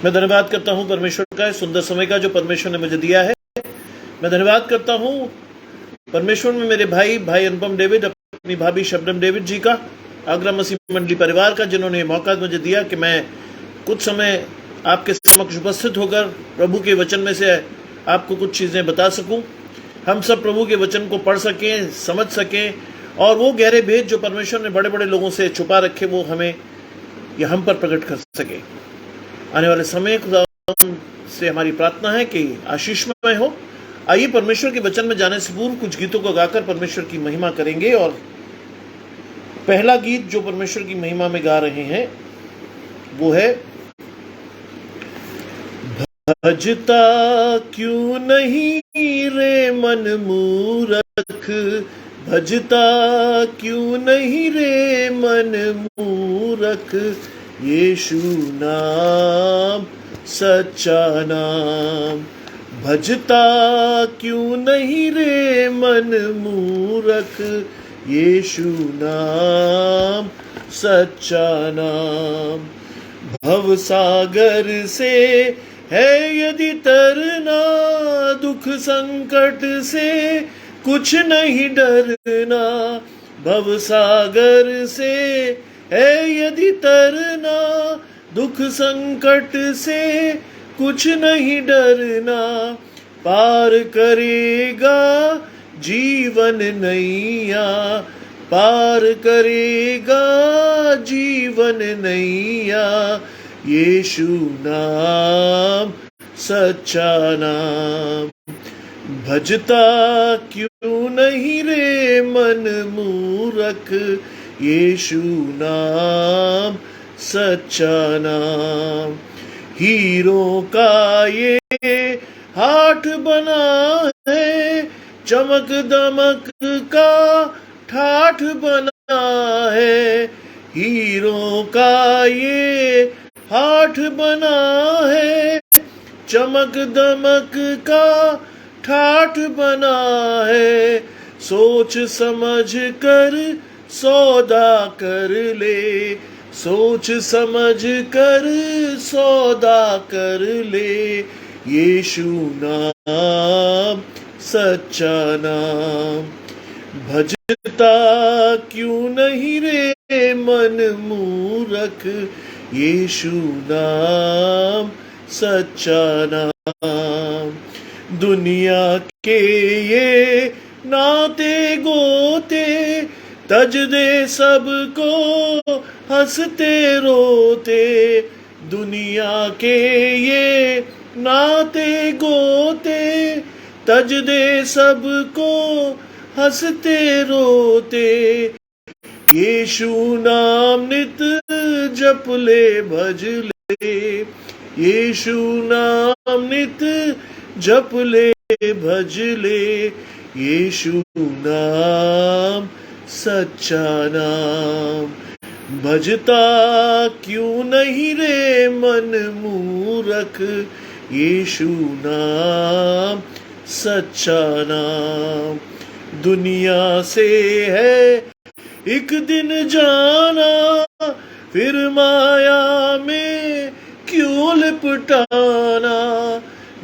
मैं धन्यवाद करता हूँ परमेश्वर का, इस सुंदर समय का जो परमेश्वर ने मुझे दिया है। मैं धन्यवाद करता हूँ परमेश्वर में मेरे भाई अनुपम डेविड, अपनी भाभी शबनम डेविड जी का, आगरा मसीह मंडली परिवार का, जिन्होंने मौका मुझे दिया कि मैं कुछ समय आपके समक्ष उपस्थित होकर प्रभु के वचन में से आपको कुछ चीज़ें बता सकूं। हम सब प्रभु के वचन को पढ़ सकें, समझ सकें, और वो गहरे भेद जो परमेश्वर ने बड़े बड़े लोगों से छुपा रखे वो हमें या हम पर प्रकट कर सके। आने वाले समय खुदा से हमारी प्रार्थना है कि आशीषमय हो। आइए परमेश्वर के वचन में जाने से पूर्व कुछ गीतों को गाकर परमेश्वर की महिमा करेंगे। और पहला गीत जो परमेश्वर की महिमा में गा रहे हैं वो है भजता क्यों नहीं रे मन मूरख, भजता क्यों नहीं रे मन मूरख, यीशु नाम सच्चा नाम। भजता क्यों नहीं रे मन मूरख, यीशु नाम सच्चा नाम। भव सागर से है यदि तरना, दुख संकट से कुछ नहीं डरना। भव सागर से है यदि तरना, दुख संकट से कुछ नहीं डरना। पार करेगा जीवन नैया, पार करेगा जीवन नैया, यीशु नाम सच्चा नाम। भजता क्यों नहीं रे मन मूरख, यीशु नाम सच्चा नाम। हीरों का ये हाथ बना है, चमक दमक का ठाठ बना है। हीरों का ये हाथ बना है, चमक दमक का ठाठ बना है। सोच समझ कर सौदा कर ले, सोच समझ कर सौदा कर ले, यीशु नाम सच्चा नाम। भजता क्यों नहीं रे मन मूरख, यीशु नाम सच्चा नाम। दुनिया के ये नाते गोते तज दे सबको हंसते रोते। दुनिया के ये नाते गोते तज दे सबको हंसते रोते। यीशु नाम नित जप ले भज ले, यीशु नाम नित जप ले भज ले, यीशु नाम सच्चा नाम। भजता क्यों नहीं रे मन मूरख, यीशु नाम सच्चा नाम। दुनिया से है एक दिन जाना, फिर माया में क्यों लिपटाना।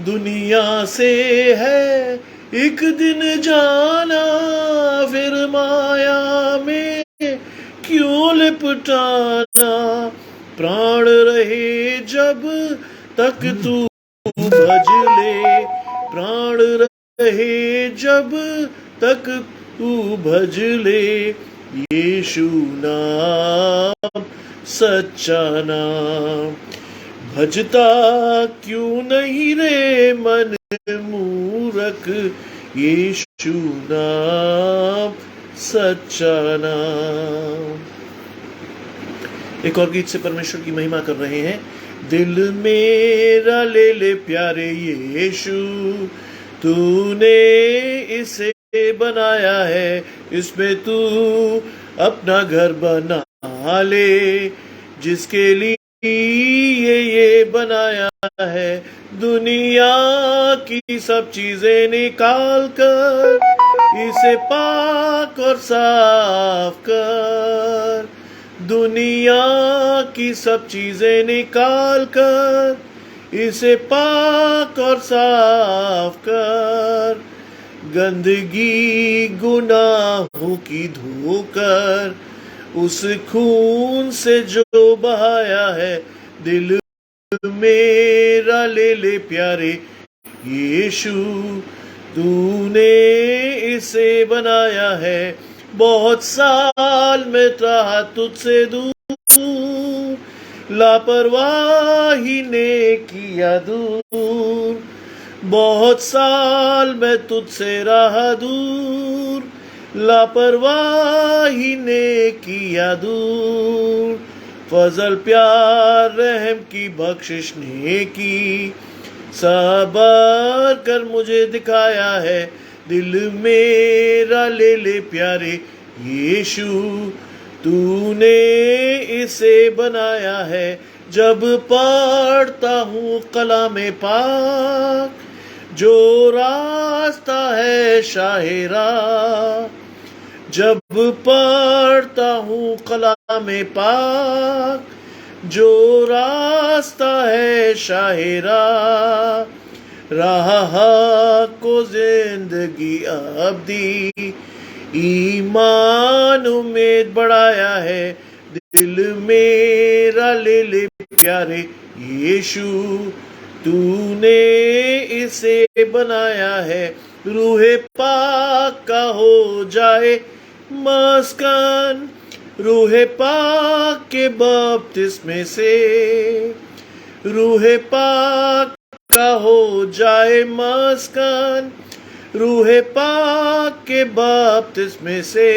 दुनिया से है एक दिन जाना, फिर माया में क्यों लिपटाना। प्राण रहे जब तक तू भज ले, प्राण रहे जब तक तू भज ले, यीशु नाम सच्चा नाम। भजता क्यों नहीं रे मन मूरख, यीशु नाम सच्चा नाम। एक और गीत से परमेश्वर की महिमा कर रहे हैं। दिल मेरा ले ले प्यारे यीशु, तूने इसे बनाया है, इसमें तू अपना घर बना ले। जिसके लिए ये बनाया है, दुनिया की सब चीजें निकाल कर इसे पाक और साफ कर। दुनिया की सब चीजें निकाल कर इसे पाक और साफ कर, गंदगी गुनाहों की धोकर, उस खून से जो बहाया है दिल मेरा, ले ले प्यारे यीशु, तूने इसे बनाया है। बहुत साल में रहा तुझसे दूर, लापरवाही ने किया दूर, बहुत साल में तुझसे रहा दूर, लापरवाही ने किया दूर। फजल प्यार रहम की बख्शिश ने की, सबर कर मुझे दिखाया है दिल मेरा, ले ले प्यारे यीशु, तूने इसे बनाया है। जब पढ़ता हूँ कलामे पाक, जो रास्ता है शाहिरा, जब पढ़ता हूँ कलामे पाक, जो रास्ता है शाहिरा, राह को जिंदगी अब्दी, ईमान उम्मीद बढ़ाया है दिल मेरा, ले ले प्यारे यीशु, तूने इसे बनाया है। रूहे पाक का हो जाए मस्कन, रूहे पाक के बपतिस्मे से, रूहे पाक का हो जाए मस्कन, रूहे पाक के बपतिस्मे से।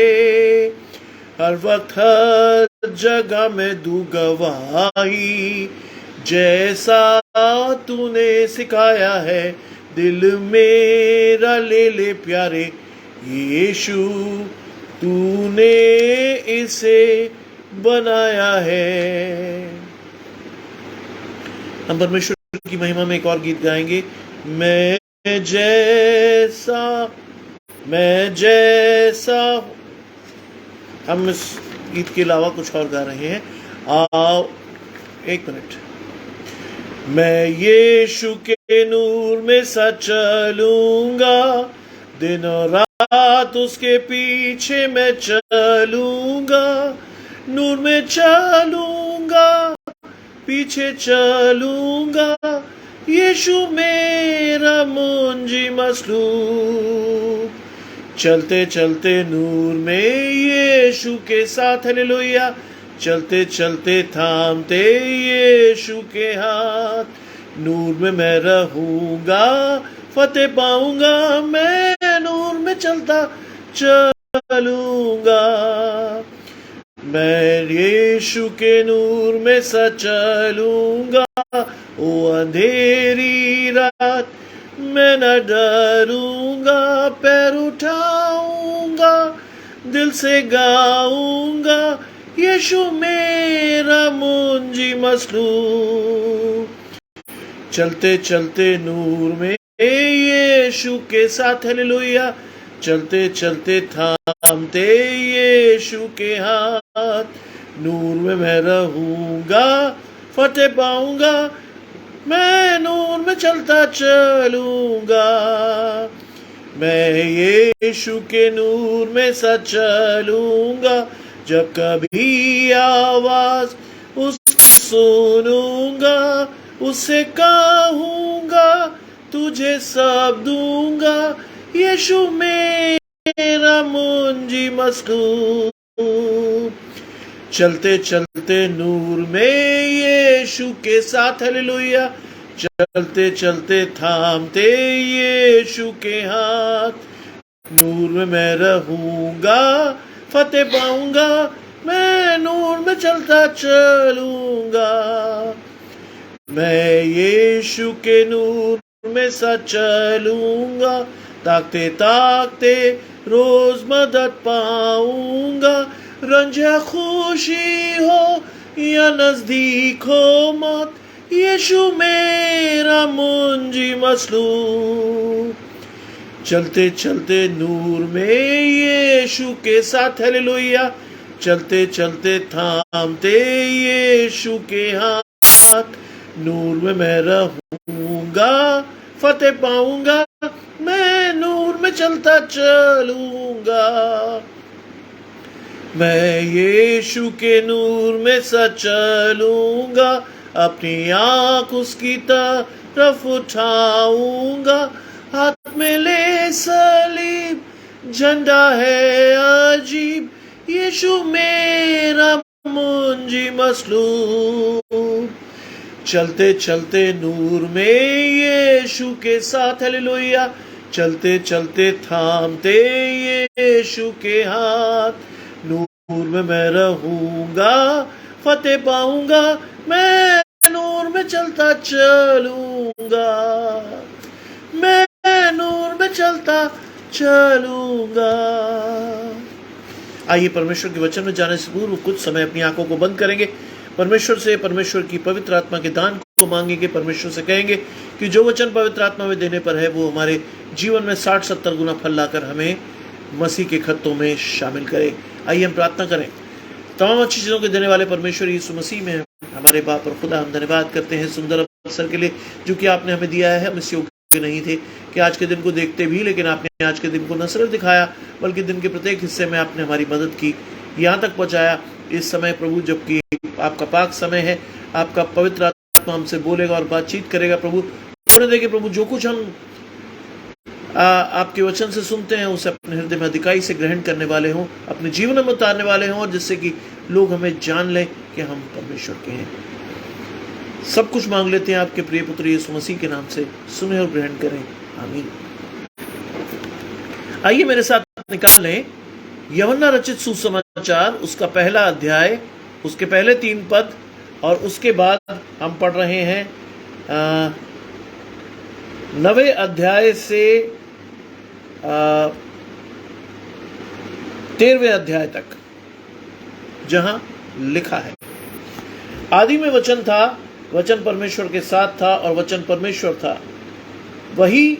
हर वक्त हर जगह में दूं गवाही, जैसा तूने सिखाया है दिल मेरा, ले ले प्यारे यीशु, तूने इसे बनाया है। हम परमेश्वर की महिमा में एक और गीत गाएंगे, मैं जैसा। हम इस गीत के अलावा कुछ और गा रहे हैं। आओ एक मिनट। मैं यीशु के नूर में सच चलूंगा, दिन और रात उसके पीछे मैं चलूंगा, नूर में चलूंगा, पीछे चलूंगा, यीशु मेरा मुंजी मसलूब। चलते चलते नूर में यीशु के साथ, हालेलुया, चलते चलते थामते यीशु के हाथ, नूर में मैं रहूंगा, फतेह पाऊंगा, मैं नूर में चलता चलूंगा। मैं यीशु के नूर में सच चलूंगा, ओ अंधेरी रात मैं न डरूंगा, पैर उठाऊंगा, दिल से गाऊंगा, यीशु मेरा मुंजी मसलूब। चलते चलते नूर में यीशु के साथ, हालेलुया, चलते चलते थामते यीशु के हाथ, नूर में मैं रहूंगा, फतेह पाऊंगा, मैं नूर में चलता चलूंगा। मैं यीशु के नूर में सच चलूंगा, जब कभी आवाज उसकी सुनूंगा, उससे कहूंगा तुझे सब दूंगा, यीशु मेरा मुंजी मसलूब। चलते चलते नूर में यीशु के साथ, हालेलुया, चलते चलते थामते यीशु के हाथ, नूर में मैं रहूंगा, फतेह पाऊंगा, मैं नूर में चलता चलूंगा। मैं यीशु के नूर में सच चलूंगा, ताकते ताकते रोज मदद पाऊंगा, रंज या खुशी हो या नजदीक हो मौत, यीशु मेरा मुंजी मसलूब। चलते चलते नूर में यीशु के साथ, हालेलुया, चलते चलते थामते यीशु के हाथ, नूर में मैं रहूंगा, फतेह पाऊंगा, मैं नूर में चलता चलूंगा। मैं यीशु के नूर में चलूंगा, अपनी आंख उसकी तरफ उठाऊंगा। हाथ में ले सलीब, झंडा है अजीब, यीशु मेरा मुंजी मसलूब। चलते चलते नूर में यीशु के साथ, हालेलुया। चलते चलते थामते यीशु के हाथ। नूर में मैं रहूंगा, फतेह पाऊंगा, मैं नूर में चलता चलूंगा, मैं नूर में चलता चलूंगा। आइए परमेश्वर के वचन में जाने से पूर्व कुछ समय अपनी आंखों को बंद करेंगे। परमेश्वर से, परमेश्वर की पवित्र आत्मा के दान को मांगेंगे। परमेश्वर से कहेंगे कि जो वचन पवित्र आत्मा में देने पर है वो हमारे जीवन में 60-70 गुना फल लाकर हमें मसीह के खत्तों में शामिल करे। आइए हम प्रार्थना करें। तमाम अच्छी चीज़ों के देने वाले परमेश्वर यीशु मसीह में हमारे बाप और खुदा, हम धन्यवाद करते हैं सुंदर अवसर के लिए जो कि आपने हमें दिया है। हम इस योग्य नहीं थे कि आज के दिन को देखते भी, लेकिन आपने आज के दिन को न सिर्फ दिखाया बल्कि दिन के प्रत्येक हिस्से में आपने हमारी मदद की, यहाँ तक पहुँचाया इस समय प्रभु जबकि आपका पाक समय है। आपका पवित्र आत्मा हमसे बोलेगा और बातचीत करेगा। प्रभु होने देंगे प्रभु, जो कुछ हम आपके वचन से सुनते हैं उसे अपने हृदय में अधिकाई से ग्रहण करने वाले हों, अपने जीवन में उतारने वाले हों, और जिससे कि लोग हमें जान लें कि हम परमेश्वर के हैं। सब कुछ मांग लेते हैं आपके प्रिय पुत्र यीशु मसीह के नाम से, सुने और ग्रहण करें, आमीन। आइए मेरे साथ निकाल लें यूहन्ना रचित सुसमाचार, उसका पहला अध्याय, उसके पहले 3 पद, और उसके बाद हम पढ़ रहे हैं 9वें अध्याय से 13वें अध्याय तक, जहां लिखा है, आदि में वचन था, वचन परमेश्वर के साथ था और वचन परमेश्वर था। वही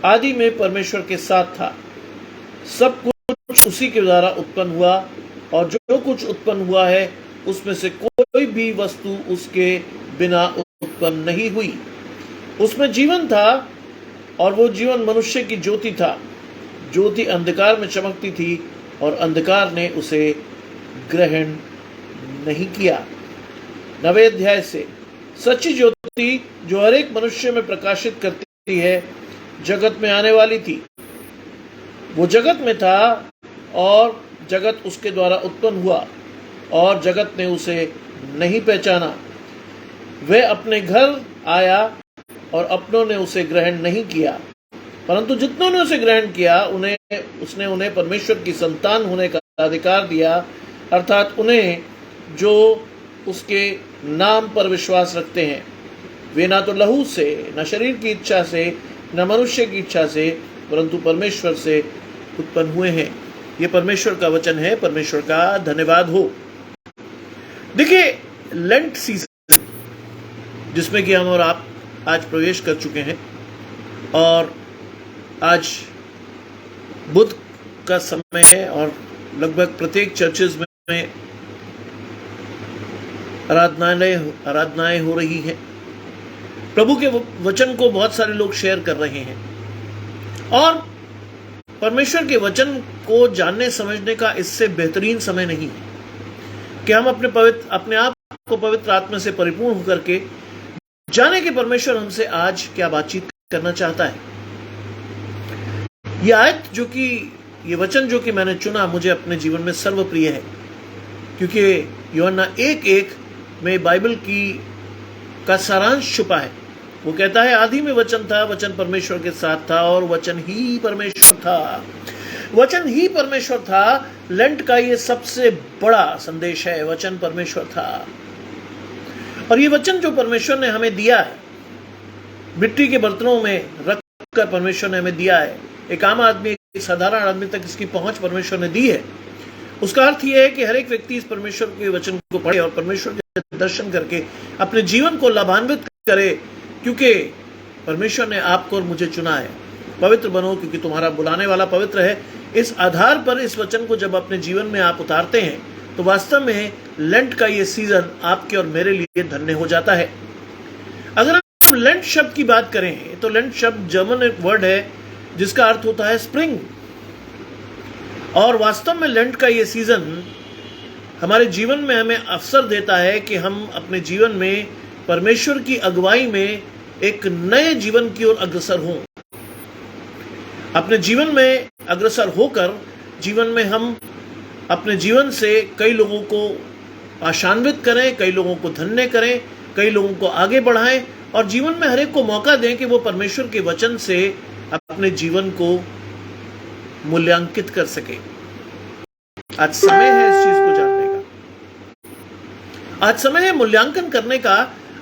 आदि में परमेश्वर के साथ था। सब कुछ उसी के द्वारा उत्पन्न हुआ, और जो कुछ उत्पन्न हुआ है उसमें से कोई भी वस्तु उसके बिना उत्पन्न नहीं हुई। उसमें जीवन था और वो जीवन मनुष्य की ज्योति था। ज्योति अंधकार में चमकती थी और अंधकार ने उसे ग्रहण नहीं किया। 9वें अध्याय से, सच्ची ज्योति जो हर एक मनुष्य में प्रकाशित करती है जगत में आने वाली थी। वो जगत में था और जगत उसके द्वारा उत्पन्न हुआ और जगत ने उसे नहीं पहचाना। वह अपने घर आया और अपनों ने उसे ग्रहण नहीं किया, परंतु जितनों ने उसे ग्रहण किया उसने उन्हें परमेश्वर की संतान होने का अधिकार दिया, अर्थात उन्हें जो उसके नाम पर विश्वास रखते हैं। वे ना तो लहू से, न शरीर की इच्छा से, न मनुष्य की इच्छा से, परंतु परमेश्वर से उत्पन्न हुए हैं। ये परमेश्वर का वचन है। परमेश्वर का धन्यवाद हो। देखिए, लेंट सीजन जिसमें कि हम और आप आज प्रवेश कर चुके हैं, और आज बुध का समय है और लगभग प्रत्येक चर्चेज में आराधनाएं हो रही हैं। प्रभु के वचन को बहुत सारे लोग शेयर कर रहे हैं, और परमेश्वर के वचन को जानने समझने का इससे बेहतरीन समय नहीं है कि हम अपने आप को पवित्र आत्मा से परिपूर्ण होकर के जाने कि परमेश्वर हमसे आज क्या बातचीत करना चाहता है। यह आयत ये वचन जो कि मैंने चुना, मुझे अपने जीवन में सर्वप्रिय है, क्योंकि यूहन्ना 1:1 में बाइबल का सारांश छुपा है। वो कहता है, आदि में वचन था, वचन परमेश्वर के साथ था और वचन ही परमेश्वर था। वचन ही परमेश्वर था। लेंट का ये सबसे बड़ा संदेश है, वचन परमेश्वर था। और ये वचन जो परमेश्वर ने हमें दिया है, मिट्टी के बर्तनों में रख कर परमेश्वर ने हमें दिया है। एक आम आदमी, एक साधारण आदमी तक इसकी पहुंच परमेश्वर ने दी है। उसका अर्थ यह है कि हर एक व्यक्ति इस परमेश्वर के वचन को पढ़े और परमेश्वर के दर्शन करके अपने जीवन को लाभान्वित करे, क्योंकि परमेश्वर ने आपको और मुझे चुना है। पवित्र बनो क्योंकि तुम्हारा बुलाने वाला पवित्र है। इस आधार पर इस वचन को जब अपने जीवन में आप उतारते हैं तो वास्तव में लेंट का ये सीजन आपके और मेरे लिए धन्य हो जाता है। अगर हम लेंट शब्द की बात करें तो लेंट शब्द जर्मन एक वर्ड है जिसका अर्थ होता है स्प्रिंग, और वास्तव में लेंट का ये सीजन हमारे जीवन में हमें अवसर देता है कि हम अपने जीवन में परमेश्वर की अगुवाई में एक नए जीवन की ओर अग्रसर हों। अपने जीवन में अग्रसर होकर जीवन में हम अपने जीवन से कई लोगों को आशान्वित करें, कई लोगों को धन्य करें, कई लोगों को आगे बढ़ाएं और जीवन में हर एक को मौका दें कि वो परमेश्वर के वचन से अपने जीवन को मूल्यांकित कर सके। आज समय है इस चीज को जानने का। आज समय है मूल्यांकन करने का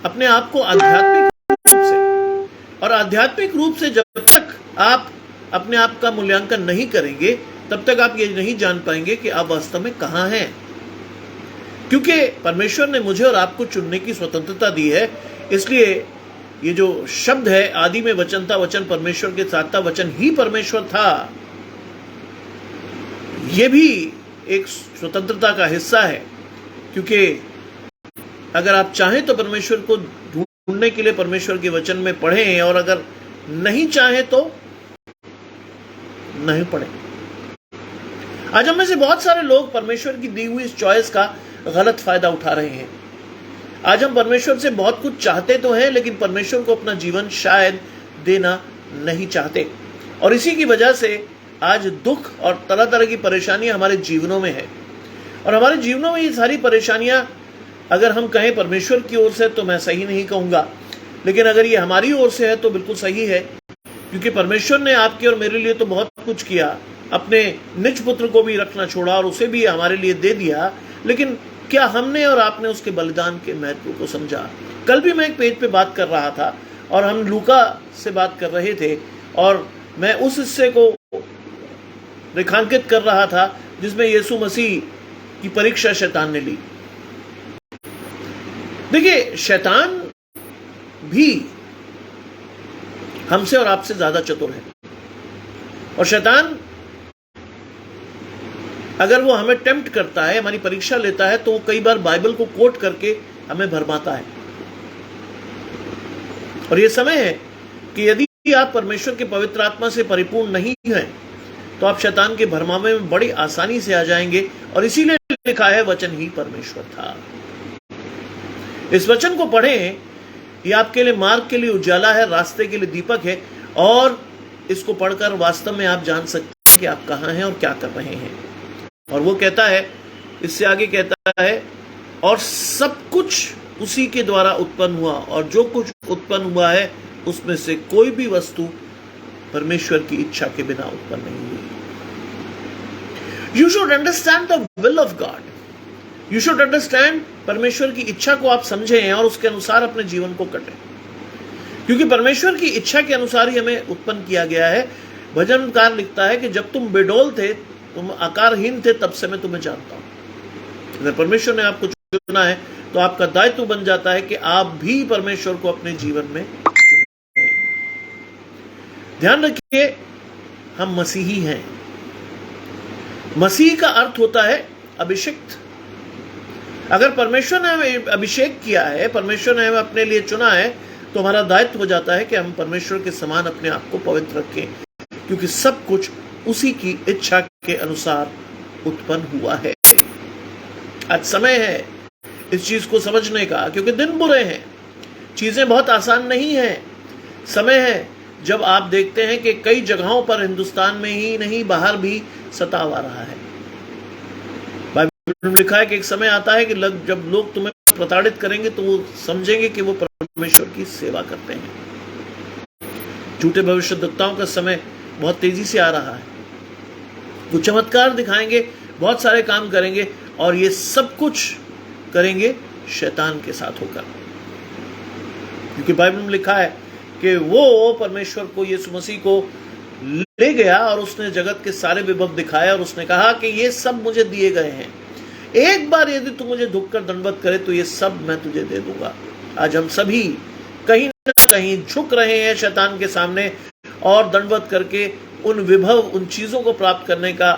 अपने आप को आध्यात्मिक रूप से, और आध्यात्मिक रूप से जब तक आप अपने आप का मूल्यांकन नहीं करेंगे तब तक आप ये नहीं जान पाएंगे कि आप वास्तव में कहां हैं। क्योंकि परमेश्वर ने मुझे और आपको चुनने की स्वतंत्रता दी है, इसलिए ये जो शब्द है आदि में वचन था, वचन परमेश्वर के साथ था, वचन ही परमेश्वर था, ये भी एक स्वतंत्रता का हिस्सा है। क्योंकि अगर आप चाहें तो परमेश्वर को ढूंढने के लिए परमेश्वर के वचन में पढ़ें, और अगर नहीं चाहें तो नहीं पढ़ें। आज हम में से बहुत सारे लोग परमेश्वर की दी हुई इस चॉइस का गलत फायदा उठा रहे हैं। आज हम परमेश्वर से बहुत कुछ चाहते तो हैं, लेकिन परमेश्वर को अपना जीवन शायद देना नहीं चाहते, और इसी की वजह से आज दुख और तरह तरह की परेशानियां हमारे जीवनों में है। और हमारे जीवनों में ये सारी परेशानियां अगर हम कहें परमेश्वर की ओर से तो मैं सही नहीं कहूंगा, लेकिन अगर ये हमारी ओर से है तो बिल्कुल सही है। क्योंकि परमेश्वर ने आपके और मेरे लिए तो बहुत कुछ किया, अपने निज पुत्र को भी रखना छोड़ा और उसे भी हमारे लिए दे दिया, लेकिन क्या हमने और आपने उसके बलिदान के महत्व को समझा? कल भी मैं एक पेज पे बात कर रहा था और हम लूका से बात कर रहे थे, और मैं उस हिस्से को रेखांकित कर रहा था जिसमें यीशु मसीह की परीक्षा शैतान ने ली। देखिए, शैतान भी हमसे और आपसे ज्यादा चतुर है, और शैतान अगर वो हमें टेम्प्ट करता है, हमारी परीक्षा लेता है, तो वो कई बार बाइबल को कोट करके हमें भरमाता है। और ये समय है कि यदि आप परमेश्वर के पवित्र आत्मा से परिपूर्ण नहीं हैं तो आप शैतान के भरमावे में बड़ी आसानी से आ जाएंगे, और इसीलिए लिखा है वचन ही परमेश्वर था। इस वचन को पढ़ें, ये आपके लिए मार्ग के लिए उजाला है, रास्ते के लिए दीपक है, और इसको पढ़कर वास्तव में आप जान सकते हैं कि आप कहां हैं और क्या कर रहे हैं। और वो कहता है, इससे आगे कहता है, और सब कुछ उसी के द्वारा उत्पन्न हुआ, और जो कुछ उत्पन्न हुआ है उसमें से कोई भी वस्तु परमेश्वर की इच्छा के बिना उत्पन्न नहीं हुई। You should understand the will of God, you should understand, परमेश्वर की इच्छा को आप समझें और उसके अनुसार अपने जीवन को कटें, क्योंकि परमेश्वर की इच्छा के अनुसार ही हमें उत्पन्न किया गया है। भजनकार लिखता है कि जब तुम बेडौल थे, तुम आकारहीन थे, तब से मैं तुम्हें जानता हूं। अगर परमेश्वर ने आपको चुना है तो आपका दायित्व बन जाता है कि आप भी परमेश्वर को अपने जीवन में चुनें। ध्यान रखिए, हम मसीही हैं। मसीह का अर्थ होता है अभिषिक्त। अगर परमेश्वर ने हमें अभिषेक किया है, परमेश्वर ने हमें अपने लिए चुना है, तो हमारा दायित्व हो जाता है कि हम परमेश्वर के समान अपने आप को पवित्र रखें, क्योंकि सब कुछ उसी की इच्छा के अनुसार उत्पन्न हुआ है। आज समय है इस चीज को समझने का, क्योंकि दिन बुरे हैं, चीजें बहुत आसान नहीं हैं। समय है जब आप देखते हैं कि कई जगहों पर हिंदुस्तान में ही नहीं, बाहर भी सताव आ रहा है। बाइबल में लिखा है कि एक समय आता है कि जब लोग तुम्हें प्रताड़ित करेंगे तो वो समझेंगे कि वो परमेश्वर की सेवा करते हैं। झूठे भविष्यद्वक्ताओं का समय बहुत तेजी से आ रहा है। वो चमत्कार दिखाएंगे, बहुत सारे काम करेंगे, और ये सब कुछ करेंगे शैतान के साथ होकर, क्योंकि बाइबल में लिखा है कि वो परमेश्वर को, यीशु मसीह को ले गया और उसने जगत के सारे विभव दिखाए, और उसने कहा कि ये सब मुझे दिए गए हैं, एक बार यदि तू मुझे झुककर दंडवत करे तो ये सब मैं तुझे दे दूंगा। आज हम सभी कहीं ना कहीं झुक रहे हैं शैतान के सामने, और दंडवत करके उन विभव, उन चीजों को प्राप्त करने का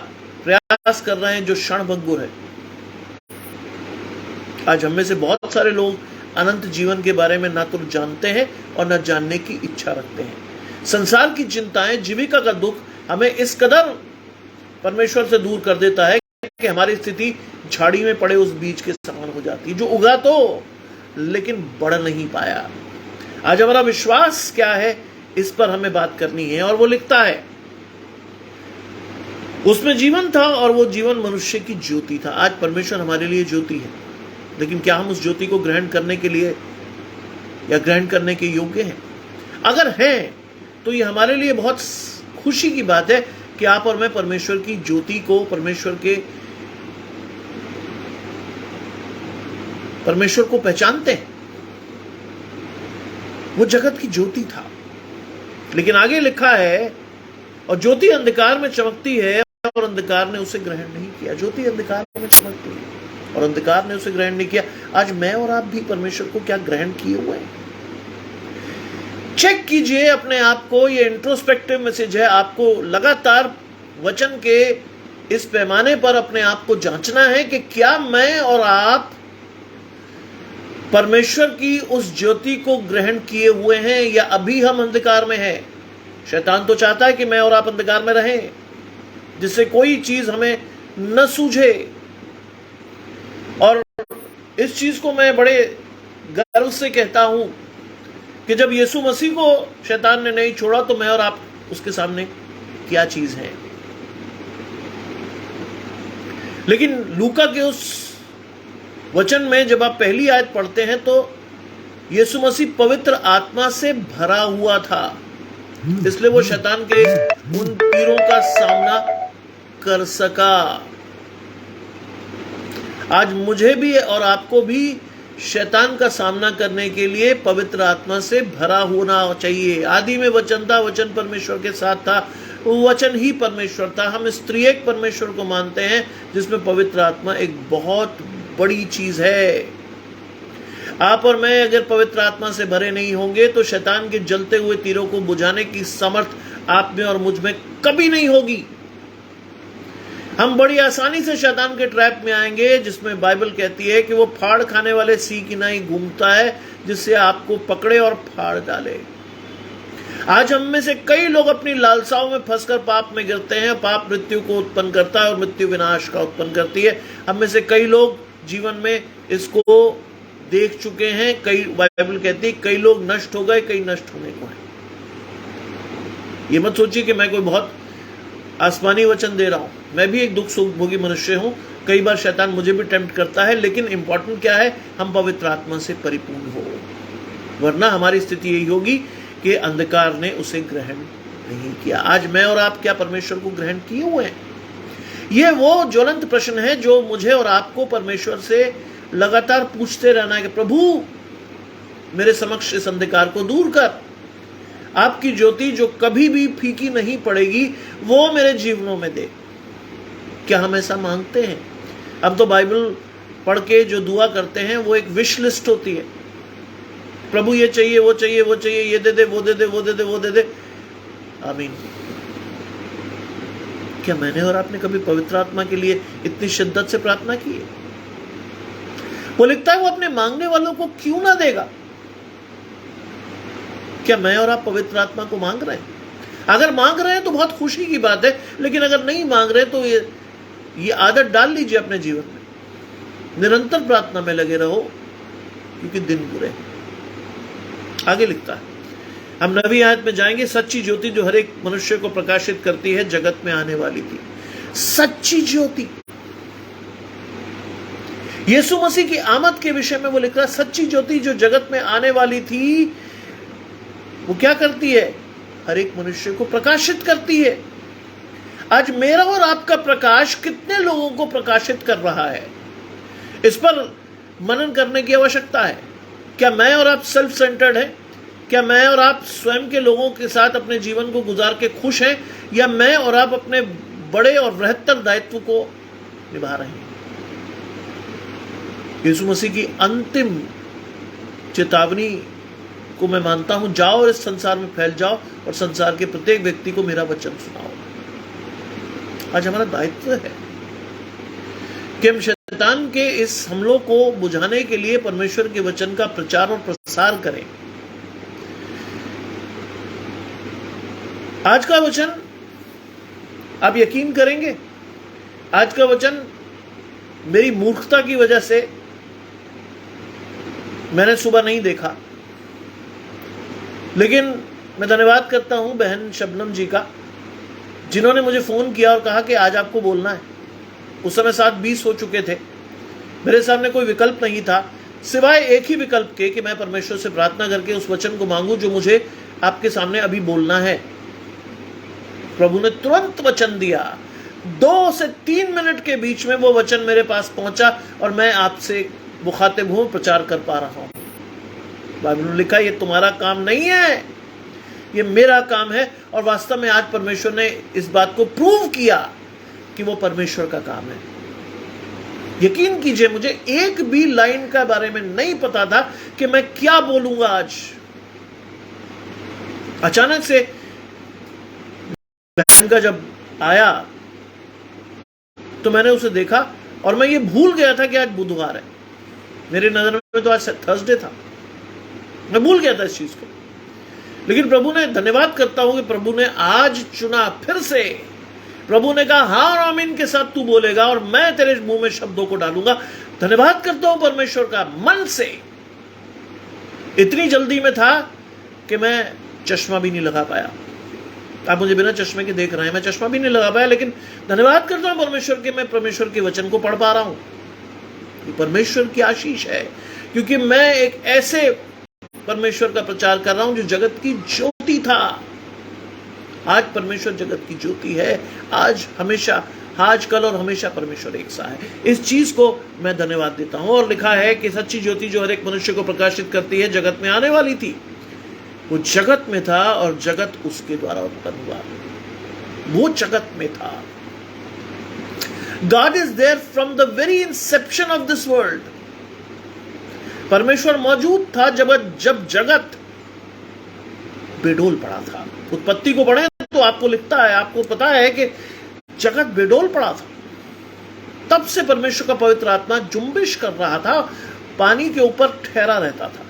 प्रयास कर रहे हैं जो क्षणभंगुर है। आज हम में से बहुत सारे लोग अनंत जीवन के बारे में ना तो जानते हैं और ना जानने की इच्छा रखते हैं। संसार की चिंताएं, जीविका का दुख हमें इस कदर परमेश्वर से दूर कर देता है कि हमारी स्थिति झाड़ी में पड़े उस बीज के समान हो जाती है, जो उगा तो लेकिन बढ़ नहीं पाया। आज हमारा विश्वास क्या है, इस पर हमें बात करनी है। और वो लिखता है, उसमें जीवन था और वो जीवन मनुष्य की ज्योति था। आज परमेश्वर हमारे लिए ज्योति है, लेकिन क्या हम उस ज्योति को ग्रहण करने के लिए या ग्रहण करने के योग्य हैं? अगर हैं तो ये हमारे लिए बहुत खुशी की बात है कि आप और मैं परमेश्वर की ज्योति को, परमेश्वर को पहचानते हैं। वो जगत की ज्योति था, लेकिन आगे लिखा है, और ज्योति अंधकार में चमकती है और अंधकार ने उसे ग्रहण नहीं किया। ज्योति अंधकार में चमकती है और अंधकार ने उसे ग्रहण नहीं किया। आज मैं और आप भी परमेश्वर को क्या ग्रहण किए हुए हैं? चेक कीजिए अपने आप को। ये इंट्रोस्पेक्टिव मैसेज है। आपको लगातार वचन के इस पैमाने पर अपने आप को जांचना है कि क्या मैं और आप परमेश्वर की उस ज्योति को ग्रहण किए हुए हैं या अभी हम अंधकार में हैं। शैतान तो चाहता है कि मैं और आप अंधकार में रहें, जिससे कोई चीज हमें न सूझे। और इस चीज को मैं बड़े गर्व से कहता हूं कि जब यीशु मसीह को शैतान ने नहीं छोड़ा तो मैं और आप उसके सामने क्या चीज है। लेकिन लूका के उस वचन में जब आप पहली आयत पढ़ते हैं तो यीशु मसीह पवित्र आत्मा से भरा हुआ था, इसलिए वो शैतान के उन तीरों का सामना कर सका। आज मुझे भी और आपको भी शैतान का सामना करने के लिए पवित्र आत्मा से भरा होना चाहिए। आदि में वचन था, वचन परमेश्वर के साथ था, वचन ही परमेश्वर था। हम इस त्रिएक परमेश्वर को मानते हैं, जिसमें पवित्र आत्मा एक बहुत बड़ी चीज है। आप और मैं अगर पवित्र आत्मा से भरे नहीं होंगे तो शैतान के जलते हुए तीरों को बुझाने की समर्थ आप में और मुझ में कभी नहीं होगी। हम बड़ी आसानी से शैतान के ट्रैप में आएंगे, जिसमें बाइबल कहती है कि वो फाड़ खाने वाले सी की नाई घूमता है, जिससे आपको पकड़े और फाड़ डाले। आज हम में से कई लोग अपनी लालसाओं में फंसकर पाप में गिरते हैं। पाप मृत्यु को उत्पन्न करता है और मृत्यु विनाश का उत्पन्न करती है। हम में से कई लोग जीवन में इसको देख चुके हैं। कई, बाइबल कहती है, कई लोग नष्ट हो गए, कई नष्ट होने को है। ये मत सोचिए कि मैं कोई बहुत आसमानी वचन दे रहा हूं। मैं भी एक दुख सुख भोगी मनुष्य हूं। कई बार शैतान मुझे भी टेम्प्ट करता है, लेकिन इंपॉर्टेंट क्या है, हम पवित्र आत्मा से परिपूर्ण हो, वरना हमारी स्थिति यही होगी कि अंधकार ने उसे ग्रहण नहीं किया। आज मैं और आप क्या परमेश्वर को ग्रहण किए हुए हैं? यह वो ज्वलंत प्रश्न है जो मुझे और आपको परमेश्वर से लगातार पूछते रहना है कि प्रभु मेरे समक्ष इस अंधकार को दूर कर। आपकी ज्योति जो कभी भी फीकी नहीं पड़ेगी, वो मेरे जीवनों में दे। क्या हम ऐसा मांगते हैं? अब तो बाइबल पढ़ के जो दुआ करते हैं वो एक विश लिस्ट होती है। प्रभु ये चाहिए, वो चाहिए, वो चाहिए, ये दे दे, वो दे दे, वो दे दे, वो दे दे। आमीन। क्या मैंने और आपने कभी पवित्र आत्मा के लिए इतनी शिद्दत से प्रार्थना की है? वो लिखता है वो अपने मांगने वालों को क्यों ना देगा। क्या मैं और आप पवित्र आत्मा को मांग रहे हैं? अगर मांग रहे हैं तो बहुत खुशी की बात है, लेकिन अगर नहीं मांग रहे तो ये आदत डाल लीजिए अपने जीवन में। निरंतर प्रार्थना में लगे रहो, क्योंकि दिन बुरे हैं। आगे लिखता है, हम नवी आयत में जाएंगे। सच्ची ज्योति जो हर एक मनुष्य को प्रकाशित करती है, जगत में आने वाली थी। सच्ची ज्योति यीशु मसीह की आमद के विषय में वो लिख रहा है, सच्ची ज्योति जो जगत में आने वाली थी, वो क्या करती है? हर एक मनुष्य को प्रकाशित करती है। आज मेरा और आपका प्रकाश कितने लोगों को प्रकाशित कर रहा है, इस पर मनन करने की आवश्यकता है। क्या मैं और आप सेल्फ सेंटर्ड हैं? क्या मैं और आप स्वयं के लोगों के साथ अपने जीवन को गुजार के खुश हैं, या मैं और आप अपने बड़े और बृहत्तर दायित्व को निभा रहे हैं? यीशु मसीह की अंतिम चेतावनी को मैं मानता हूं, जाओ और इस संसार में फैल जाओ और संसार के प्रत्येक व्यक्ति को मेरा वचन सुनाओ। आज हमारा दायित्व है कि हम शैतान के इस हमलों को बुझाने के लिए परमेश्वर के वचन का प्रचार और प्रसार करें। आज का वचन आप यकीन करेंगे, आज का वचन मेरी मूर्खता की वजह से मैंने सुबह नहीं देखा, लेकिन मैं धन्यवाद करता हूं बहन शबनम जी का, जिन्होंने मुझे फोन किया और कहा कि आज आपको बोलना है। उस समय 7:20 हो चुके थे। मेरे सामने कोई विकल्प नहीं था सिवाय एक ही विकल्प के कि मैं परमेश्वर से प्रार्थना करके उस वचन को मांगूं जो मुझे आपके सामने अभी बोलना है। प्रभु ने तुरंत वचन दिया। 2 से 3 मिनट के बीच में वो वचन मेरे पास पहुंचा और मैं आपसे मुखातिब हूं, प्रचार कर पा रहा हूं। बाइबल में लिखा, ये तुम्हारा काम नहीं है, ये मेरा काम है। और वास्तव में आज परमेश्वर ने इस बात को प्रूव किया कि वो परमेश्वर का काम है। यकीन कीजिए, मुझे एक भी लाइन का बारे में नहीं पता था कि मैं क्या बोलूंगा आज। अचानक से बहन का जब आया तो मैंने उसे देखा और मैं ये भूल गया था कि आज बुधवार है। मेरे नजर में तो आज थर्सडे था, मैं भूल गया था इस चीज को। लेकिन प्रभु ने, धन्यवाद करता हूं कि प्रभु ने आज चुना फिर से। प्रभु ने कहा हाँ और आमीन के साथ तू बोलेगा और मैं तेरे मुंह में शब्दों को डालूंगा। धन्यवाद करता हूं परमेश्वर का मन से। इतनी जल्दी में था कि मैं चश्मा भी नहीं लगा पाया। आप मुझे बिना चश्मे के देख रहे हैं, मैं चश्मा भी नहीं लगा पाया, लेकिन धन्यवाद करता हूं परमेश्वर के, मैं परमेश्वर के वचन को पढ़ पा रहा हूं। ये परमेश्वर की आशीष है, क्योंकि मैं एक ऐसे परमेश्वर का प्रचार कर रहा हूं जो जगत की ज्योति था। आज परमेश्वर जगत की ज्योति है। आज हमेशा, आज कल और हमेशा परमेश्वर एक सा है। इस चीज को मैं धन्यवाद देता हूं। और लिखा है कि सच्ची ज्योति जो हर एक मनुष्य को प्रकाशित करती है जगत में आने वाली थी। वो जगत में था और जगत उसके द्वारा उत्पन्न हुआ। वो जगत में था। God is there from the very inception of this world. परमेश्वर मौजूद था जब जगत बेडोल पड़ा था। उत्पत्ति को पढ़े तो आपको लिखता है, आपको पता है कि जगत बेडोल पड़ा था। तब से परमेश्वर का पवित्र आत्मा जुम्बिश कर रहा था, पानी के ऊपर ठहरा रहता था।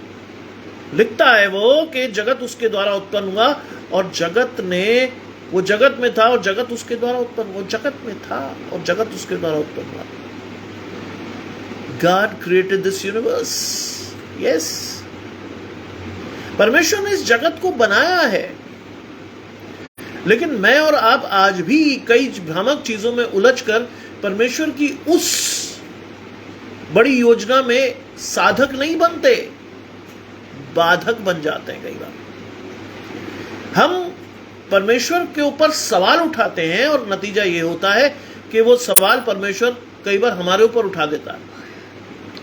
लिखता है वो कि जगत उसके द्वारा उत्पन्न हुआ और जगत ने, वो जगत में था और जगत उसके द्वारा उत्पन्न, वो जगत में था और जगत उसके द्वारा उत्पन्न हुआ। God created this universe. Yes. परमेश्वर ने इस जगत को बनाया है, लेकिन मैं और आप आज भी कई भ्रामक चीजों में उलझकर परमेश्वर की उस बड़ी योजना में साधक नहीं बनते, बाधक बन जाते हैं। कई बार हम परमेश्वर के ऊपर सवाल उठाते हैं और नतीजा यह होता है कि वो सवाल परमेश्वर कई बार हमारे ऊपर उठा देता है।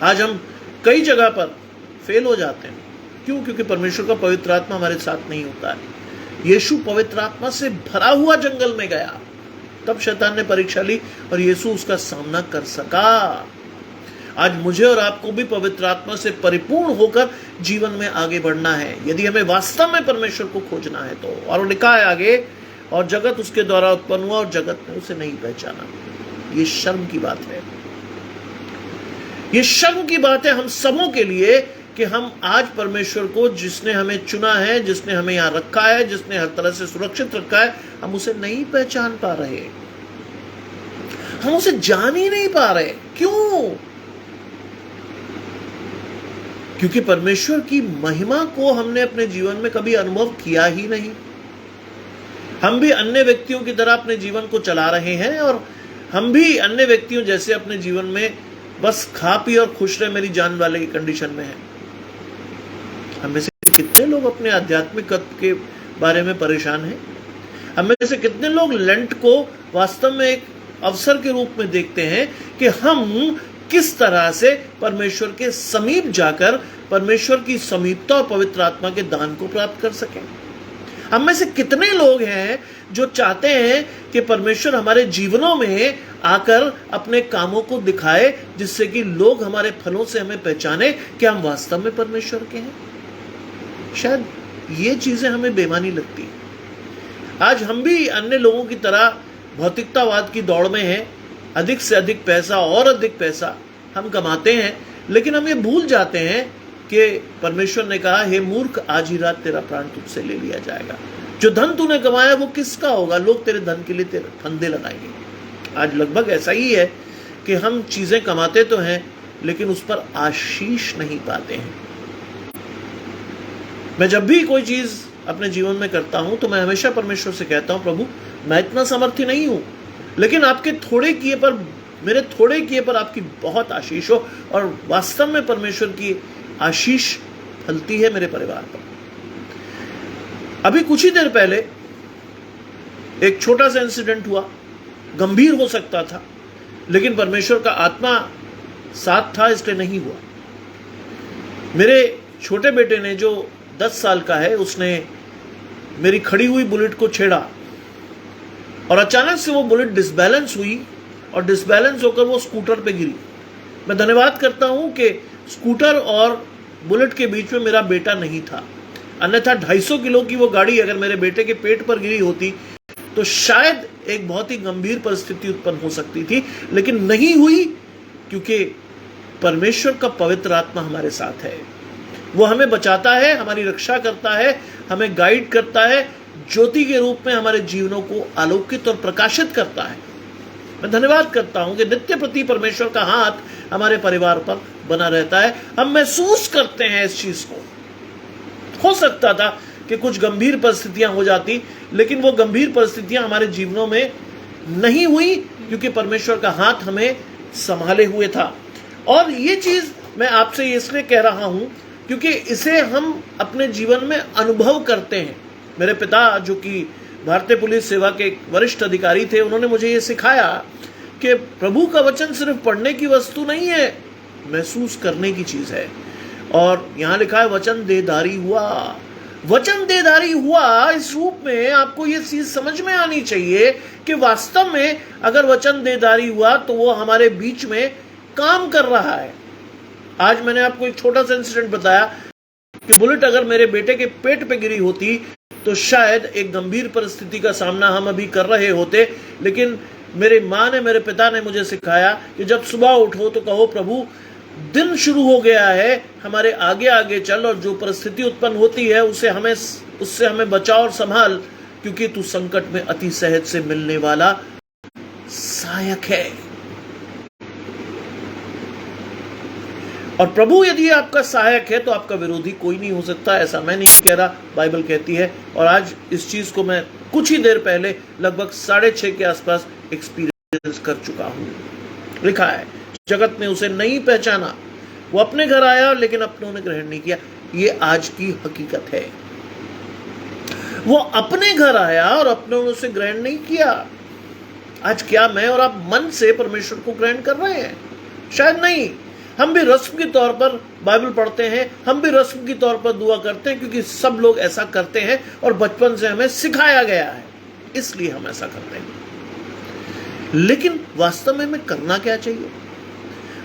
आज हम कई जगह पर फेल हो जाते हैं। क्यों? क्योंकि परमेश्वर का पवित्र आत्मा हमारे साथ नहीं होता है। यीशु पवित्र आत्मा से भरा हुआ जंगल में गया, तब शैतान ने परीक्षा ली और यीशु उसका सामना कर सका। आज मुझे और आपको भी पवित्र आत्मा से परिपूर्ण होकर जीवन में आगे बढ़ना है, यदि हमें वास्तव में परमेश्वर को खोजना है तो। और लिखा है आगे, और जगत उसके द्वारा उत्पन्न हुआ और जगत ने उसे नहीं पहचाना। ये शर्म की बात है, ये शर्म की बात है हम सबों के लिए कि हम आज परमेश्वर को, जिसने हमें चुना है, जिसने हमें यहां रखा है, जिसने हर तरह से सुरक्षित रखा है, हम उसे नहीं पहचान पा रहे, हम उसे जान ही नहीं पा रहे। क्यों? क्योंकि परमेश्वर की महिमा को हमने अपने जीवन में कभी अनुभव किया ही नहीं। हम भी अन्य व्यक्तियों की तरह अपने जीवन को चला रहे हैं और हम भी अन्य व्यक्तियों जैसे अपने जीवन में बस खा पी और खुश रहे मेरी जान वाले की कंडीशन में है। हम में से कितने लोग अपने आध्यात्मिक के बारे में परेशान हैं? हम में से कितने लोग लेंट को वास्तव में एक अवसर के रूप में देखते हैं कि हम किस तरह से परमेश्वर के समीप जाकर परमेश्वर की समीपता और पवित्र आत्मा के दान को प्राप्त कर सकें? हम में से कितने लोग हैं जो चाहते हैं कि परमेश्वर हमारे जीवनों में आकर अपने कामों को दिखाए, जिससे कि लोग हमारे फलों से हमें पहचाने कि हम वास्तव में परमेश्वर के हैं? शायद ये चीजें हमें बेमानी लगती है। आज हम भी अन्य लोगों की तरह भौतिकतावाद की दौड़ में हैं। अधिक से अधिक पैसा और अधिक पैसा, हम कमाते हैं, लेकिन हम ये भूल जाते हैं कि परमेश्वर ने कहा, हे मूर्ख, आज ही रात तेरा प्राण तुझसे ले लिया जाएगा। जो धन तूने कमाया वो किसका होगा? लोग तेरे धन के लिए तेरे फंदे लगाएंगे। आज लगभग ऐसा ही है कि हम चीजें कमाते तो हैं, लेकिन उस पर आशीष नहीं पाते हैं। मैं जब भी कोई चीज अपने जीवन में करता हूं तो मैं हमेशा परमेश्वर से कहता हूं, प्रभु मैं इतना समर्थी नहीं हूं, लेकिन आपके थोड़े किए पर, मेरे थोड़े किए पर आपकी बहुत आशीष हो। और वास्तव में परमेश्वर की आशीष फलती है मेरे परिवार पर। अभी कुछ ही देर पहले एक छोटा सा इंसिडेंट हुआ, गंभीर हो सकता था, लेकिन परमेश्वर का आत्मा साथ था इसलिए नहीं हुआ। मेरे छोटे बेटे ने, जो 10 साल का है, उसने मेरी खड़ी हुई बुलेट को छेड़ा और अचानक से वो बुलेट डिसबैलेंस हुई और डिसबैलेंस होकर वो स्कूटर पे गिरी। मैं धन्यवाद करता हूं कि स्कूटर और बुलेट के बीच में मेरा बेटा नहीं था, अन्यथा 250 किलो की वो गाड़ी अगर मेरे बेटे के पेट पर गिरी होती तो शायद एक बहुत ही गंभीर परिस्थिति उत्पन्न हो सकती थी, लेकिन नहीं हुई, क्योंकि परमेश्वर का पवित्र आत्मा हमारे साथ है। वो हमें बचाता है, हमारी रक्षा करता है, हमें गाइड करता है, ज्योति के रूप में हमारे जीवनों को आलोकित और प्रकाशित करता है। मैं धन्यवाद करता हूं कि नित्य प्रति परमेश्वर का हाथ हमारे परिवार पर बना रहता है। हम महसूस करते हैं इस चीज को। हो सकता था कि कुछ गंभीर परिस्थितियां हो जाती, लेकिन वो गंभीर परिस्थितियां हमारे जीवनों में नहीं हुई, क्योंकि परमेश्वर का हाथ हमें संभाले हुए था। और ये चीज मैं आपसे इसलिए कह रहा हूं क्योंकि इसे हम अपने जीवन में अनुभव करते हैं। मेरे पिता, जो कि भारतीय पुलिस सेवा के वरिष्ठ अधिकारी थे, उन्होंने मुझे ये सिखाया कि प्रभु का वचन सिर्फ पढ़ने की वस्तु नहीं है, महसूस करने की चीज है। और यहां लिखा है, वचन देहधारी हुआ। वचन देहधारी हुआ, इस रूप में आपको ये चीज समझ में आनी चाहिए कि वास्तव में अगर वचन देहधारी हुआ तो वो हमारे बीच में काम कर रहा है। आज मैंने आपको एक छोटा सा इंसिडेंट बताया कि बुलेट अगर मेरे बेटे के पेट पे गिरी होती तो शायद एक गंभीर परिस्थिति का सामना हम अभी कर रहे होते, लेकिन मेरी माँ ने, मेरे पिता ने मुझे सिखाया कि जब सुबह उठो तो कहो, प्रभु दिन शुरू हो गया है, हमारे आगे आगे चल, और जो परिस्थिति उत्पन्न होती है उससे हमें बचाओ और संभाल, क्योंकि तू संकट में अति सहज से मिलने वाला सहायक है। और प्रभु यदि आपका सहायक है तो आपका विरोधी कोई नहीं हो सकता। ऐसा मैं नहीं कह रहा, बाइबल कहती है। और आज इस चीज को मैं कुछ ही देर पहले लगभग 6:30 के आसपास एक्सपीरियंस कर चुका हूं। लिखा है, जगत ने उसे नहीं पहचाना, वो अपने घर आया लेकिन अपनों ने ग्रहण नहीं किया। ये आज की हकीकत है। वो अपने घर आया और अपनों ने उसे ग्रहण नहीं किया। आज क्या मैं और आप मन से परमेश्वर को ग्रहण कर रहे हैं? शायद नहीं। हम भी रस्म के तौर पर बाइबल पढ़ते हैं, हम भी रस्म के तौर पर दुआ करते हैं, क्योंकि सब लोग ऐसा करते हैं और बचपन से हमें सिखाया गया है, इसलिए हम ऐसा करते हैं। लेकिन वास्तव में हमें करना क्या चाहिए?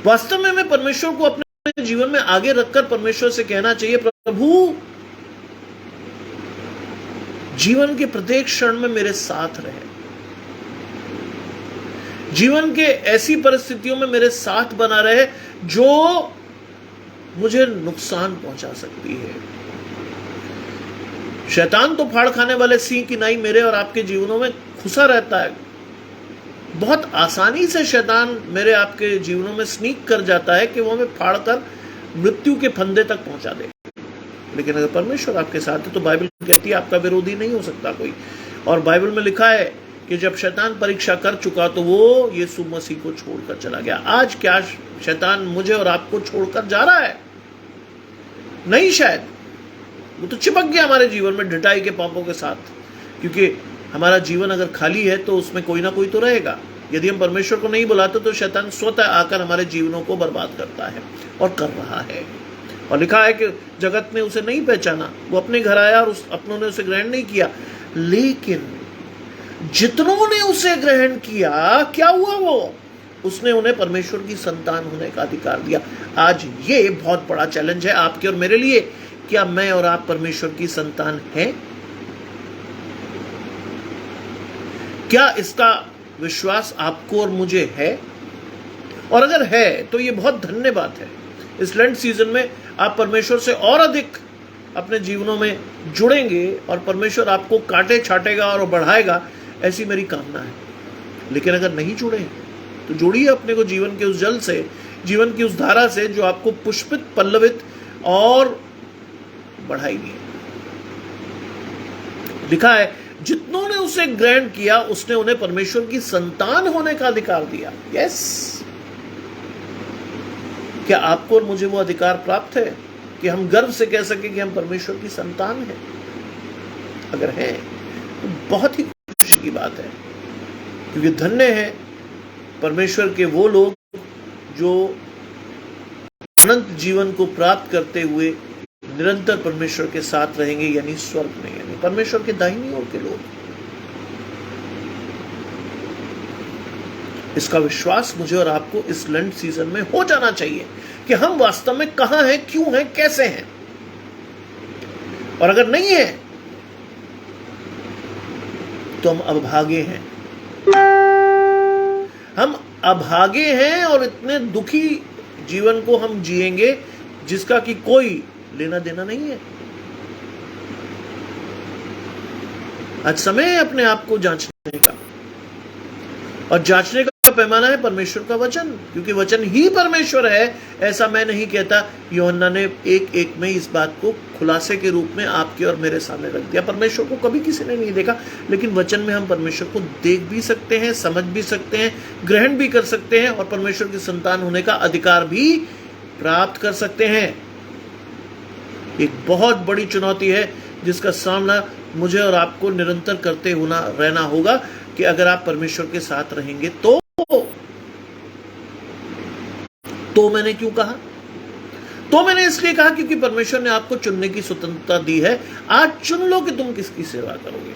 वास्तव में हमें परमेश्वर को अपने जीवन में आगे रखकर परमेश्वर से कहना चाहिए, प्रभु जीवन के प्रत्येक क्षण में मेरे साथ रहे, जीवन के ऐसी परिस्थितियों में मेरे साथ बना रहे जो मुझे नुकसान पहुंचा सकती है। शैतान तो फाड़ खाने वाले सिंह की नाई मेरे और आपके जीवनों में घुसा रहता है। बहुत आसानी से शैतान मेरे आपके जीवनों में स्नीक कर जाता है कि वो हमें फाड़ कर मृत्यु के फंदे तक पहुंचा दे। लेकिन अगर परमेश्वर आपके साथ है तो बाइबल कहती है आपका विरोधी नहीं हो सकता कोई। और बाइबल में लिखा है कि जब शैतान परीक्षा कर चुका तो वो यीशु मसीह को छोड़कर चला गया। आज क्या शैतान मुझे और आपको छोड़कर जा रहा है? नहीं, शायद वो तो चिपक गया हमारे जीवन में ढिठाई के पापों के साथ, क्योंकि हमारा जीवन अगर खाली है तो उसमें कोई ना कोई तो रहेगा। यदि हम परमेश्वर को नहीं बुलाते तो शैतान स्वतः आकर हमारे जीवनों को बर्बाद करता है और कर रहा है। और लिखा है कि जगत ने उसे नहीं पहचाना, वो अपने घर आया और अपनों ने उसे ग्रहण नहीं किया, लेकिन जितनों ने उसे ग्रहण किया, क्या हुआ? वो उसने उन्हें परमेश्वर की संतान होने का अधिकार दिया। आज ये बहुत बड़ा चैलेंज है आपके और मेरे लिए। क्या मैं और आप परमेश्वर की संतान हैं? क्या इसका विश्वास आपको और मुझे है? और अगर है तो ये बहुत धन्य बात है। इस लेंट सीजन में आप परमेश्वर से और अधिक अपने जीवनों में जुड़ेंगे और परमेश्वर आपको काटे छाटेगा और बढ़ाएगा, ऐसी मेरी कामना है। लेकिन अगर नहीं जुड़े तो जोड़िए अपने को जीवन के उस जल से, जीवन की उस धारा से जो आपको पुष्पित, पल्लवित और बढ़ाएगी। लिखा है, जितनों ने उसे ग्रहण किया उसने उन्हें परमेश्वर की संतान होने का अधिकार दिया। यस, क्या आपको और मुझे वो अधिकार प्राप्त है कि हम गर्व से कह सके कि हम परमेश्वर की संतान हैं? अगर हैं तो बहुत ही खुशी की बात है, क्योंकि धन्य है परमेश्वर के वो लोग जो अनंत जीवन को प्राप्त करते हुए निरंतर परमेश्वर के साथ रहेंगे, यानी स्वर्ग में, यानी परमेश्वर के दाहिनी ओर के लोग। इसका विश्वास मुझे और आपको इस लेंट सीजन में हो जाना चाहिए कि हम वास्तव में कहां हैं, क्यों हैं, कैसे हैं। और अगर नहीं है तो हम अभागे हैं। हम अभागे हैं और इतने दुखी जीवन को हम जिएंगे जिसका कि कोई लेना देना नहीं है। आज समय है अपने आप को जांचने का, और जांचने का पैमाना है परमेश्वर का वचन, क्योंकि वचन ही परमेश्वर है, ऐसा मैं नहीं कहता। यूहन्ना ने 1:1 में इस बात को खुलासे के रूप में आपके और मेरे सामने रख दिया। परमेश्वर को कभी किसी ने नहीं देखा, लेकिन वचन में हम परमेश्वर को देख भी सकते हैं, समझ भी सकते हैं, ग्रहण भी कर सकते हैं और परमेश्वर की संतान होने का अधिकार भी प्राप्त कर सकते हैं। एक बहुत बड़ी चुनौती है जिसका सामना मुझे और आपको निरंतर करते रहना होगा कि अगर आप परमेश्वर के साथ रहेंगे तो मैंने क्यों कहा? तो मैंने इसलिए कहा क्योंकि परमेश्वर ने आपको चुनने की स्वतंत्रता दी है। आज चुन लो कि तुम किसकी सेवा करोगे।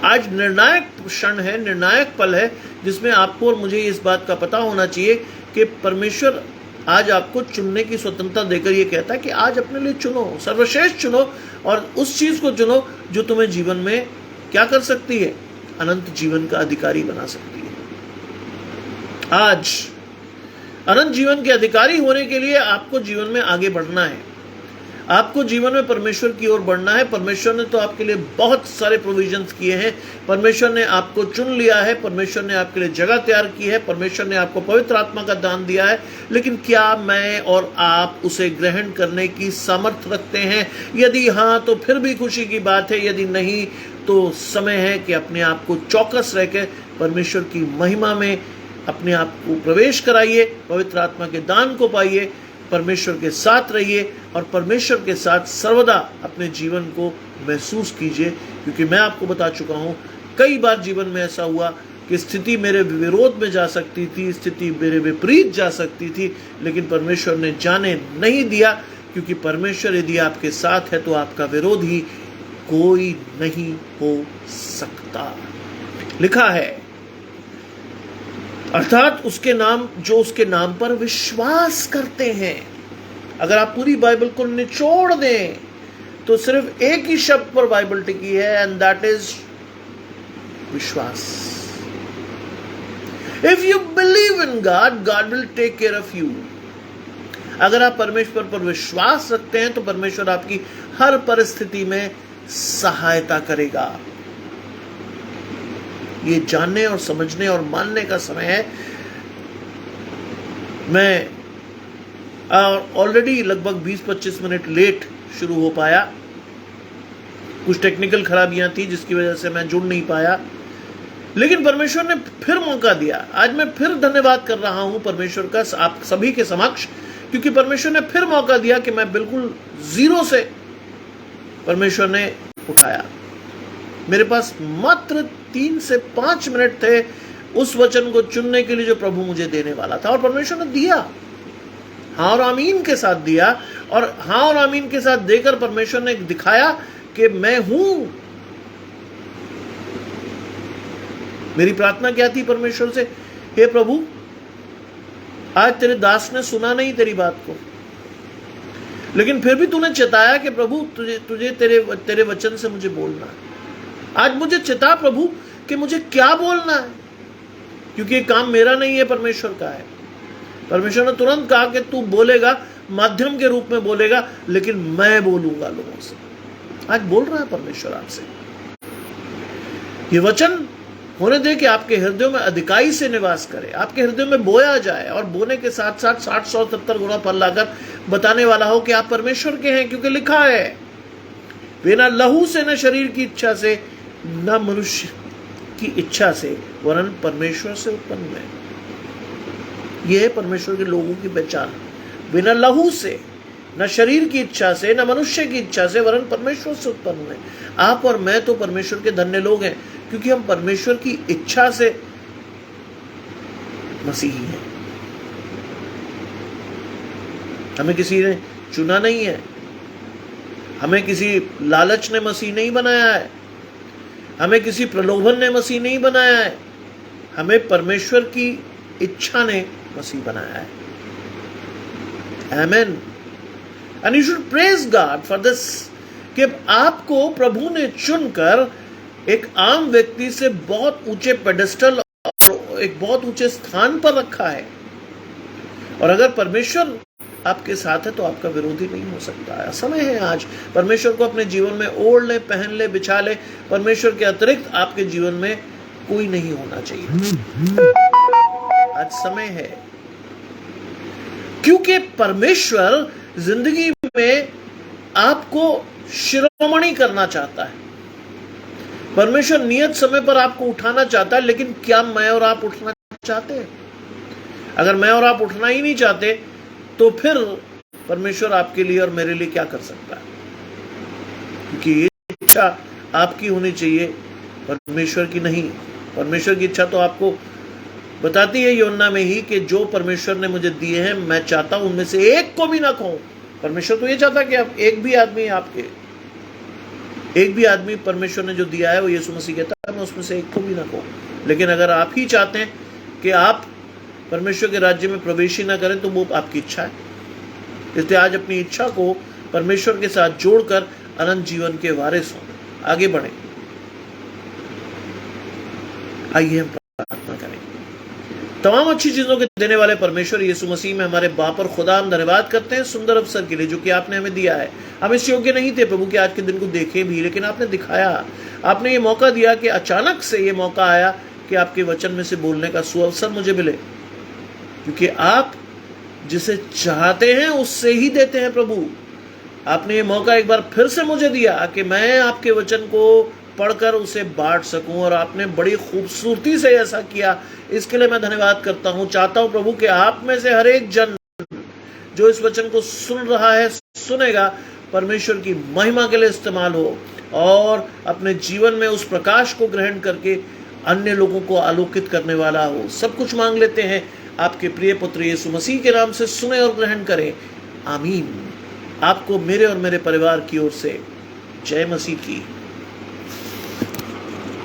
आज निर्णायक क्षण है, निर्णायक पल है, जिसमें आपको और मुझे इस बात का पता होना चाहिए कि परमेश्वर आज आपको चुनने की स्वतंत्रता देकर यह कहता है कि आज अपने लिए चुनो, सर्वश्रेष्ठ चुनो और उस चीज को चुनो जो तुम्हें जीवन में क्या कर सकती है, अनंत जीवन का अधिकारी बना सकती है। आज अनंत जीवन के अधिकारी होने के लिए आपको जीवन में आगे बढ़ना है, आपको जीवन में परमेश्वर की ओर बढ़ना है। परमेश्वर ने तो आपके लिए बहुत सारे प्रोविजंस किए हैं, परमेश्वर ने आपको चुन लिया है, परमेश्वर ने आपके लिए जगह तैयार की है, परमेश्वर ने आपको पवित्र आत्मा का दान दिया है। लेकिन क्या मैं और आप उसे ग्रहण करने की सामर्थ्य रखते हैं? यदि हाँ तो फिर भी खुशी की बात है, यदि नहीं तो समय है कि अपने आप को चौकस रहकर परमेश्वर की महिमा में अपने आप को प्रवेश कराइए, पवित्र आत्मा के दान को पाइए, परमेश्वर के साथ रहिए और परमेश्वर के साथ सर्वदा अपने जीवन को महसूस कीजिए। क्योंकि मैं आपको बता चुका हूं, कई बार जीवन में ऐसा हुआ कि स्थिति मेरे विरोध में जा सकती थी, स्थिति मेरे विपरीत जा सकती थी, लेकिन परमेश्वर ने जाने नहीं दिया, क्योंकि परमेश्वर यदि आपके साथ है तो आपका विरोधी कोई नहीं हो सकता। लिखा है, अर्थात उसके नाम, जो उसके नाम पर विश्वास करते हैं। अगर आप पूरी बाइबल को निचोड़ दें तो सिर्फ एक ही शब्द पर बाइबल टिकी है, एंड दैट इज विश्वास। If you believe in God, God will take care of you. अगर आप परमेश्वर पर विश्वास रखते हैं तो परमेश्वर आपकी हर परिस्थिति में सहायता करेगा। ये जानने और समझने और मानने का समय है। मैं ऑलरेडी लगभग 20-25 मिनट लेट शुरू हो पाया, कुछ टेक्निकल खराबियां थी जिसकी वजह से मैं जुड़ नहीं पाया, लेकिन परमेश्वर ने फिर मौका दिया। आज मैं फिर धन्यवाद कर रहा हूं परमेश्वर का आप सभी के समक्ष, क्योंकि परमेश्वर ने फिर मौका दिया कि मैं बिल्कुल जीरो से परमेश्वर ने उठाया। मेरे पास मात्र 3 से 5 मिनट थे उस वचन को चुनने के लिए जो प्रभु मुझे देने वाला था, और परमेश्वर ने दिया, हाँ और आमीन के साथ दिया। और हाँ और आमीन के साथ देकर परमेश्वर ने दिखाया कि मैं हूं। मेरी प्रार्थना क्या थी परमेश्वर से? हे प्रभु, आज तेरे दास ने सुना नहीं तेरी बात को, लेकिन फिर भी तूने चिताया कि प्रभु तुझे तेरे वचन से मुझे बोलना है। आज मुझे चिता प्रभु कि मुझे क्या बोलना है, क्योंकि ये काम मेरा नहीं है, परमेश्वर का है। परमेश्वर ने तुरंत कहा कि तू बोलेगा, माध्यम के रूप में बोलेगा, लेकिन मैं बोलूंगा लोगों से। आज बोल रहा है परमेश्वर आपसे। ये वचन होने दे कि आपके हृदय में अधिकाई से निवास करे, आपके हृदय में बोया जाए और बोने के साथ साथ 60, 100, 70 गुना फल लाकर बताने वाला हो कि आप परमेश्वर के हैं, क्योंकि लिखा है वे न लहू से, न शरीर की इच्छा से, न मनुष्य की इच्छा से, वरन परमेश्वर से उत्पन्न है। यह है परमेश्वर के लोगों की पहचान। बिना लहू से, न शरीर की इच्छा से, न मनुष्य की इच्छा से, वरन परमेश्वर से उत्पन्न है। आप और मैं तो परमेश्वर के धन्य लोग हैं, क्योंकि हम परमेश्वर की इच्छा से मसीही हैं। हमें किसी ने चुना नहीं है, हमें किसी लालच ने मसीह नहीं बनाया है, हमें किसी प्रलोभन ने मसीह नहीं बनाया है, हमें परमेश्वर की इच्छा ने मसीह बनाया है। आमेन। And you should praise God for this, कि आपको प्रभु ने चुनकर एक आम व्यक्ति से बहुत ऊंचे पेडेस्टल और एक बहुत ऊंचे स्थान पर रखा है। और अगर परमेश्वर आपके साथ है तो आपका विरोधी नहीं हो सकता है। समय है आज परमेश्वर को अपने जीवन में ओढ़ ले, पहन ले, बिछा ले। परमेश्वर के अतिरिक्त आपके जीवन में कोई नहीं होना चाहिए। आज समय है, क्योंकि परमेश्वर जिंदगी में आपको शिरोमणि करना चाहता है। परमेश्वर नियत समय पर आपको उठाना चाहता है, लेकिन क्या मैं और आप उठना चाहते हैं? अगर मैं और आप उठना ही नहीं चाहते तो फिर परमेश्वर आपके लिए और मेरे लिए क्या कर सकता है? क्योंकि ये इच्छा आपकी होनी चाहिए, परमेश्वर की नहीं। परमेश्वर की इच्छा तो आपको बताती है यूहन्ना में ही कि जो परमेश्वर ने मुझे दिए हैं, मैं चाहता हूं उनमें से एक को भी ना खोऊं। परमेश्वर तो ये चाहता कि आप एक भी आदमी परमेश्वर ने जो दिया है वो यीशु मसीह कहता है मैं उसमें से एक को भी ना कहूं। लेकिन अगर आप ही चाहते हैं कि आप परमेश्वर के राज्य में प्रवेश ही ना करें तो वो आपकी इच्छा है। इसलिए आज अपनी इच्छा को परमेश्वर के साथ जोड़कर अनंत जीवन के वारिस हों, आगे बढ़ें। आइए हम प्रार्थना करें। तमाम अच्छी चीजों के देने वाले परमेश्वर यीशु मसीह में हमारे बाप और खुदा, हम धन्यवाद करते हैं सुंदर अवसर के लिए जो कि आपने हमें दिया है। हम इस योग्य नहीं थे प्रभु कि आज के दिन को देखें भी, लेकिन आपने दिखाया, आपने ये मौका दिया कि अचानक से ये मौका आया कि आपके वचन में से बोलने का सुअवसर मुझे मिले, क्योंकि आप जिसे चाहते हैं उससे ही देते हैं प्रभु। आपने ये मौका एक बार फिर से मुझे दिया कि मैं आपके वचन को पढ़कर उसे बांट सकूं, और आपने बड़ी खूबसूरती से ऐसा किया। इसके लिए मैं धन्यवाद करता हूं। चाहता हूं प्रभु कि आप में से हर एक जन जो इस वचन को सुन रहा है, सुनेगा, परमेश्वर की महिमा के लिए इस्तेमाल हो और अपने जीवन में उस प्रकाश को ग्रहण करके अन्य लोगों को आलोकित करने वाला हो। सब कुछ मांग लेते हैं आपके प्रिय पुत्र यीशु मसीह के नाम से, सुने और ग्रहण करें। आमीन। आपको मेरे और मेरे परिवार की ओर से जय मसीह की।